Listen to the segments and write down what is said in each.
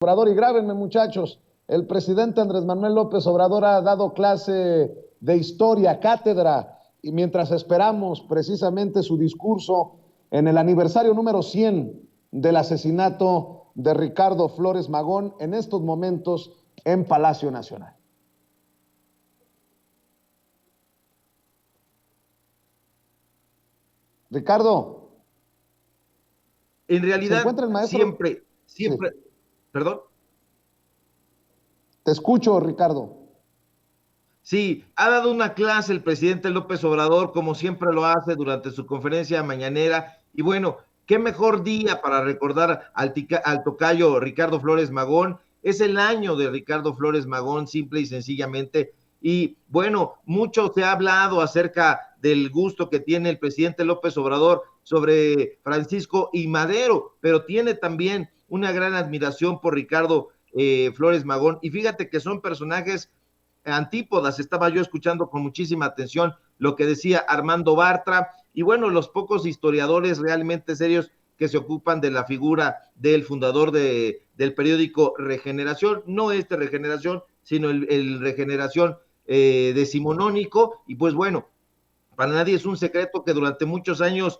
Obrador. Y grábenme, muchachos, el presidente Andrés Manuel López Obrador ha dado clase de historia, cátedra, y mientras esperamos precisamente su discurso en el aniversario número 100 del asesinato de Ricardo Flores Magón, en estos momentos en Palacio Nacional. Ricardo. En realidad, ¿se encuentra el maestro? siempre, Sí. ¿Perdón? Te escucho, Ricardo. Sí, ha dado una clase el presidente López Obrador, como siempre lo hace durante su conferencia mañanera, y bueno, qué mejor día para recordar al tocayo Ricardo Flores Magón. Es el año de Ricardo Flores Magón, simple y sencillamente, y bueno, mucho se ha hablado acerca del gusto que tiene el presidente López Obrador sobre Francisco y Madero, pero tiene también una gran admiración por Ricardo Flores Magón, y fíjate que son personajes antípodas. Estaba yo escuchando con muchísima atención lo que decía Armando Bartra, y bueno, los pocos historiadores realmente serios que se ocupan de la figura del fundador del periódico Regeneración, no Regeneración, sino el Regeneración decimonónico, y pues bueno, para nadie es un secreto que durante muchos años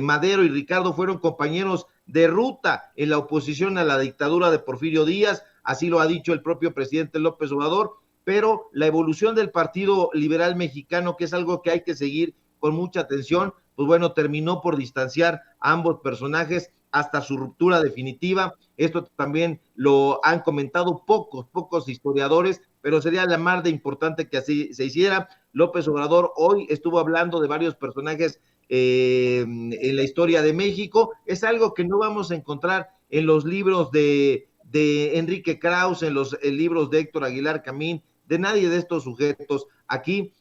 Madero y Ricardo fueron compañeros de ruta en la oposición a la dictadura de Porfirio Díaz, así lo ha dicho el propio presidente López Obrador, pero la evolución del Partido Liberal Mexicano, que es algo que hay que seguir con mucha atención, pues bueno, terminó por distanciar a ambos personajes hasta su ruptura definitiva. Esto también lo han comentado pocos historiadores, pero sería la más de importante que así se hiciera. López Obrador hoy estuvo hablando de varios personajes en la historia de México. Es algo que no vamos a encontrar en los libros de Enrique Krauss, en los libros de Héctor Aguilar Camín, de nadie de estos sujetos. Aquí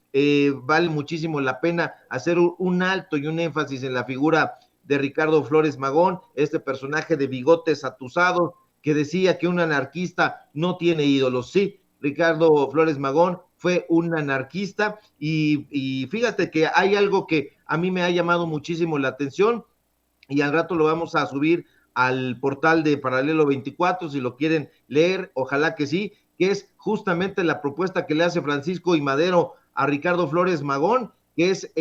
vale muchísimo la pena hacer un alto y un énfasis en la figura de Ricardo Flores Magón, este personaje de bigotes atusados que decía que un anarquista no tiene ídolos. Sí, Ricardo Flores Magón fue un anarquista, y fíjate que hay algo que a mí me ha llamado muchísimo la atención, y al rato lo vamos a subir al portal de Paralelo 24, si lo quieren leer, ojalá que sí, que es justamente la propuesta que le hace Francisco y Madero a Ricardo Flores Magón, que es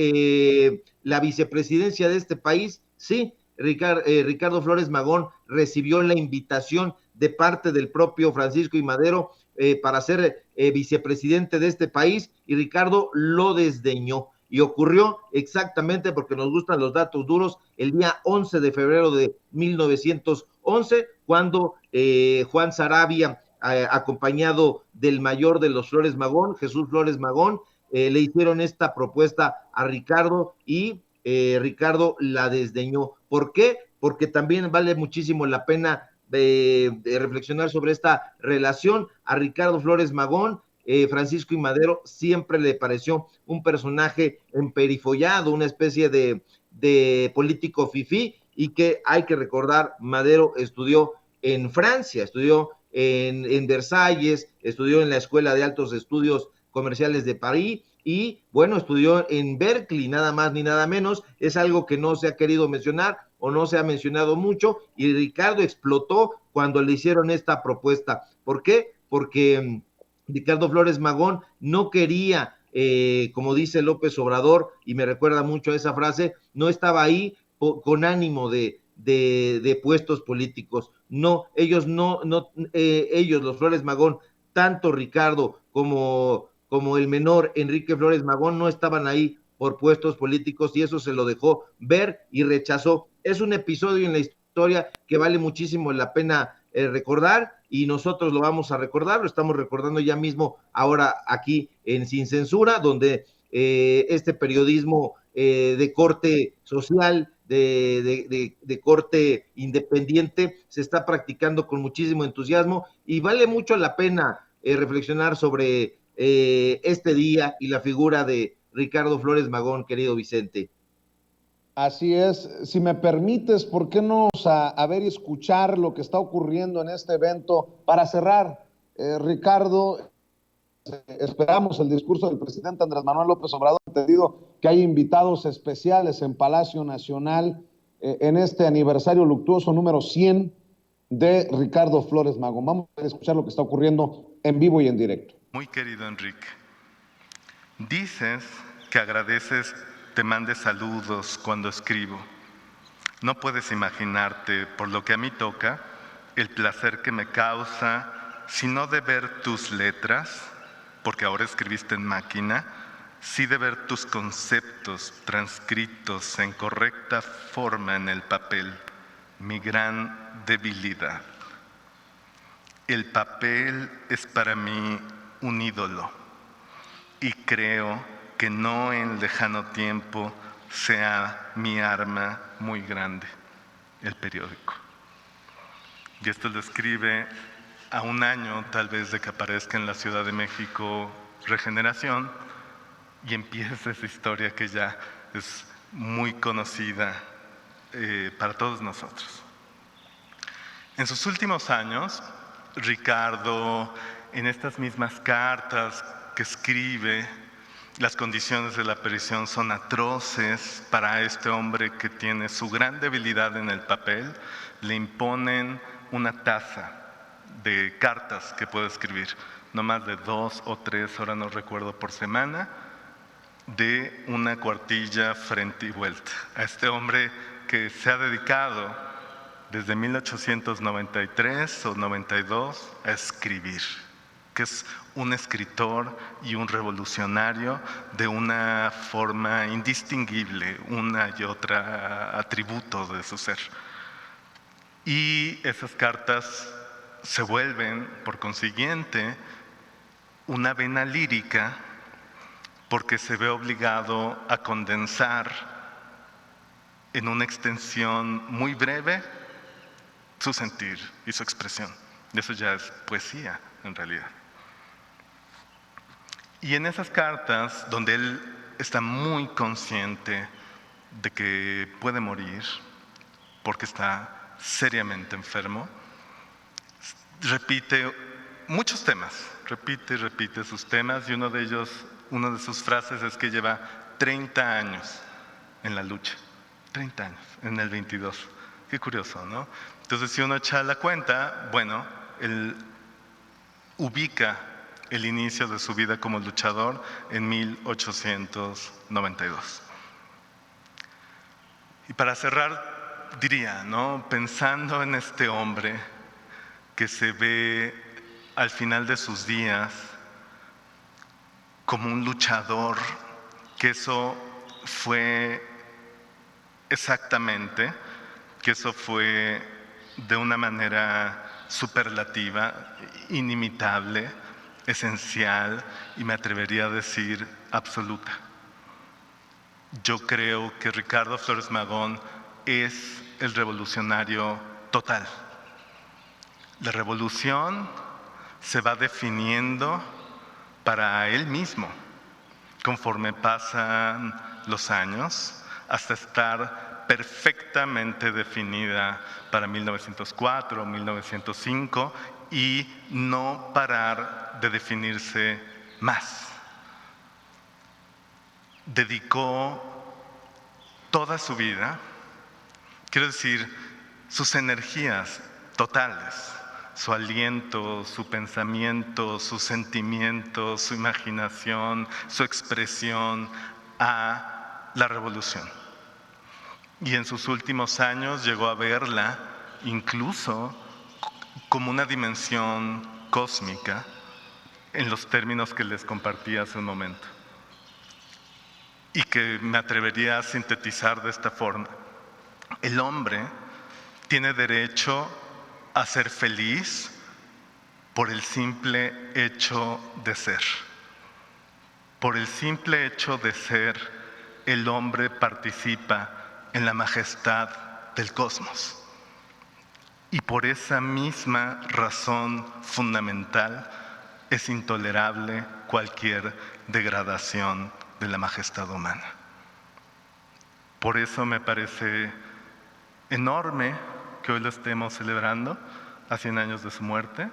la vicepresidencia de este país. Sí, Ricardo Flores Magón recibió la invitación de parte del propio Francisco y Madero para ser vicepresidente de este país, y Ricardo lo desdeñó. Y ocurrió exactamente, porque nos gustan los datos duros, el día 11 de febrero de 1911, cuando Juan Saravia, acompañado del mayor de los Flores Magón, Jesús Flores Magón, le hicieron esta propuesta a Ricardo, y Ricardo la desdeñó. ¿Por qué? Porque también vale muchísimo la pena de reflexionar sobre esta relación. A Ricardo Flores Magón, Francisco y Madero siempre le pareció un personaje emperifollado, una especie de político fifí, y que hay que recordar, Madero estudió en Francia, estudió en Versalles, estudió en la Escuela de Altos Estudios Comerciales de París, y bueno, estudió en Berkeley, nada más ni nada menos. Es algo que no se ha querido mencionar o no se ha mencionado mucho, y Ricardo explotó cuando le hicieron esta propuesta. ¿Por qué? Porque Ricardo Flores Magón no quería, como dice López Obrador, y me recuerda mucho a esa frase, no estaba ahí con ánimo de puestos políticos. No, ellos ellos, los Flores Magón, tanto Ricardo como el menor Enrique Flores Magón, no estaban ahí por puestos políticos, y eso se lo dejó ver y rechazó. Es un episodio en la historia que vale muchísimo la pena recordar, y nosotros lo vamos a recordar, lo estamos recordando ya mismo ahora aquí en Sin Censura, donde este periodismo de corte social, de corte independiente, se está practicando con muchísimo entusiasmo, y vale mucho la pena reflexionar sobre este día y la figura de Ricardo Flores Magón, querido Vicente. Así es. Si me permites, ¿por qué no a ver y escuchar lo que está ocurriendo en este evento para cerrar? Ricardo, esperamos el discurso del presidente Andrés Manuel López Obrador, entendido que hay invitados especiales en Palacio Nacional en este aniversario luctuoso número 100 de Ricardo Flores Magón. Vamos a escuchar lo que está ocurriendo en vivo y en directo. Muy querido Enrique, dices que agradeces te mande saludos cuando escribo. No puedes imaginarte, por lo que a mí toca, el placer que me causa, si no de ver tus letras, porque ahora escribiste en máquina, sí de ver tus conceptos transcritos en correcta forma en el papel, mi gran debilidad. El papel es para mí un ídolo y creo que no en lejano tiempo sea mi arma muy grande, el periódico. Y esto lo escribe a un año tal vez de que aparezca en la Ciudad de México Regeneración y empieza esa historia que ya es muy conocida para todos nosotros. En sus últimos años, Ricardo, en estas mismas cartas que escribe, las condiciones de la prisión son atroces para este hombre que tiene su gran debilidad en el papel. Le imponen una tasa de cartas que puede escribir, no más de 2 o 3, ahora no recuerdo, por semana, de una cuartilla frente y vuelta. A este hombre que se ha dedicado desde 1893 o 92 a escribir, que es un escritor y un revolucionario de una forma indistinguible, una y otra atributo de su ser. Y esas cartas se vuelven, por consiguiente, una vena lírica porque se ve obligado a condensar en una extensión muy breve su sentir y su expresión. Y eso ya es poesía, en realidad. Y en esas cartas, donde él está muy consciente de que puede morir porque está seriamente enfermo, repite muchos temas, repite sus temas, y uno de ellos, una de sus frases es que lleva 30 años en la lucha, 30 años, en el 22. Qué curioso, ¿no? Entonces, si uno echa la cuenta, bueno, él ubica el inicio de su vida como luchador en 1892. Y para cerrar, diría, ¿no? Pensando en este hombre que se ve al final de sus días como un luchador, que eso fue exactamente, que eso fue de una manera superlativa, inimitable, esencial y me atrevería a decir absoluta. Yo creo que Ricardo Flores Magón es el revolucionario total. La revolución se va definiendo para él mismo conforme pasan los años hasta estar perfectamente definida para 1904, 1905 y no parar de definirse más. Dedicó toda su vida, quiero decir, sus energías totales, su aliento, su pensamiento, sus sentimientos, su imaginación, su expresión a la revolución. Y en sus últimos años llegó a verla incluso como una dimensión cósmica en los términos que les compartí hace un momento. Y que me atrevería a sintetizar de esta forma. El hombre tiene derecho a ser feliz por el simple hecho de ser. Por el simple hecho de ser, el hombre participa en la majestad del cosmos. Y por esa misma razón fundamental es intolerable cualquier degradación de la majestad humana. Por eso me parece enorme que hoy lo estemos celebrando a 100 años de su muerte,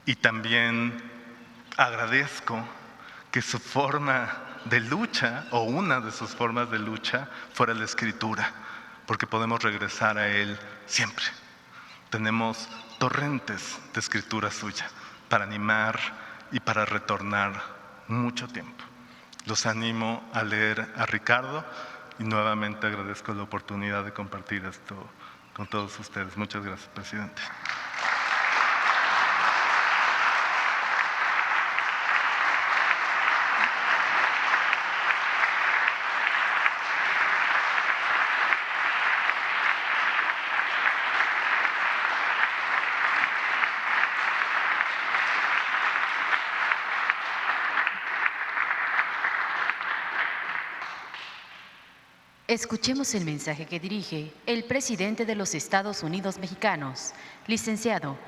y también agradezco que su forma de lucha, o una de sus formas de lucha, fuera la escritura, porque podemos regresar a él siempre. tenemos torrentes de escritura suya para animar y para retornar mucho tiempo. Los animo a leer a Ricardo y nuevamente agradezco la oportunidad de compartir esto con todos ustedes. Muchas gracias, presidente. Escuchemos el mensaje que dirige el presidente de los Estados Unidos mexicanos, licenciado